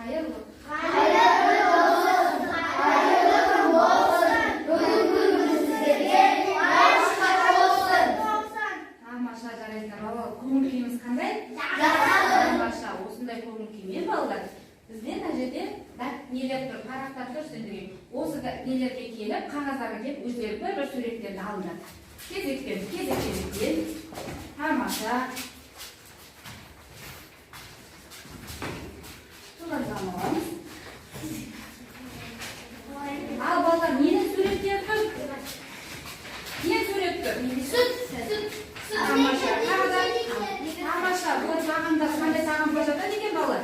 Hayırlı. Тамаша жарайсыздар. Балалар, көңіл күйіміз қандай? Тамаша, осындай көңіл күймен балалар. Бізде мына жерде нелер тұр, парақтар тұр сендерге. Осы нелерге келіп, қағаздарға келіп, өздері бір суреттерді алынады. Кезектен. Тамаша. Судан аламыз. Ал балалар, нені суреттер тұр? Не сурет тұр? Сүт. Тамаша. Бұл тағамдар қандай тағамға жатады екен балалар?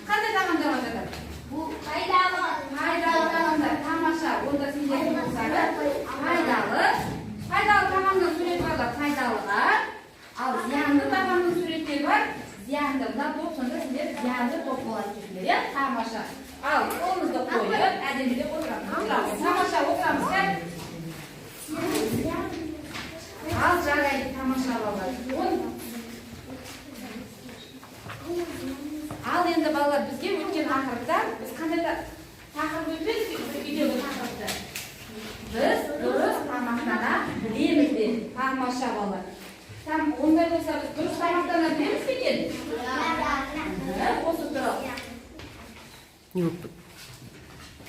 Қандай тағамдар жатады? Бұл пайдалы тағамдар. Тамаша. Онда сендер болсаңыз пайдалы тағамның суреті бар, пайдалыға. Ал зиянды тағамның суреттері бар. Зиянды. Мына топ сонда сендер зиянды топ болады десіңдер, иә? Тамаша. Ал қолымызды қойып, әдемілеп отырамыз. Тамаша отырамыз, иә? Ал жарайды, тамаша балалар. Ал енді балалар, бізге өткен тақырыпта, біз қандай тақырып өтпедік видеода тақырыпты? Біз дұрыс тамақтана білеміз бе? Тамаша балалар. Ондай болса, біз дұрыс тамақтана білеміз бе екен? Осы туралы. Не болып?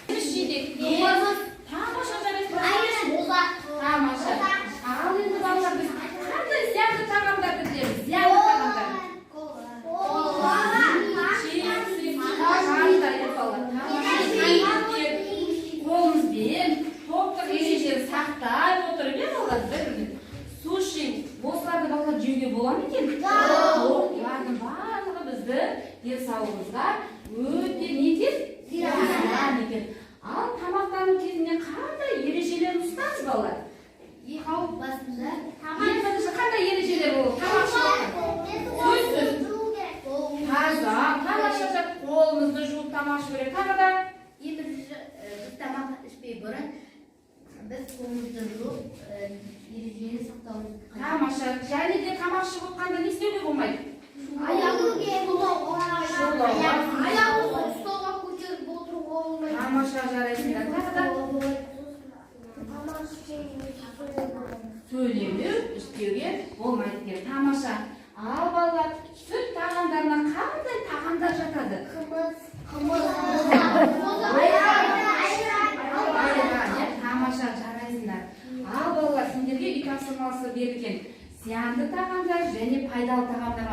Үш жидек. Тамаша жарайды. Тамаша. Ал енді балалар, біз қандай зиянды тағамдарды білеміз? Зиянды тағамдар. Қолымызбен топтық ережені сақтай отырып, балалар, бір-біріне суши, осыларды балалар жеуге бола ма екен? Олардың барлығы бізді денсаулығымызға өте не екен? Зиян екен. Ал тамақтану кезінде қандай ережелер ұстаңыз балалар? Қауіп басында Ең бірінші қандай ережелер болады? Таза, тамаша жап, қолымызды жуып тамақ ішу керек. Тағы да біз тамақ ішпей бұрын біз қолымызды жуып ережені сақтауымыз керек. тамаша. Және де тамақ ішіп отқанда не істеуге болмайды? Аяғымызды столға көтеріп отыруға болмайды. Тамаша жарайсыңдар. Тағы да сөйлемеу, істеуге болмайды екен. Тамаша. Ал балалар, сүт тағамдарына қандай тағамдар жатады? Тамаша жарайсыңдар. Ал балалар, сендерге үй тапсырмасы берілген зиянды тағамдар және пайдалы тағамдар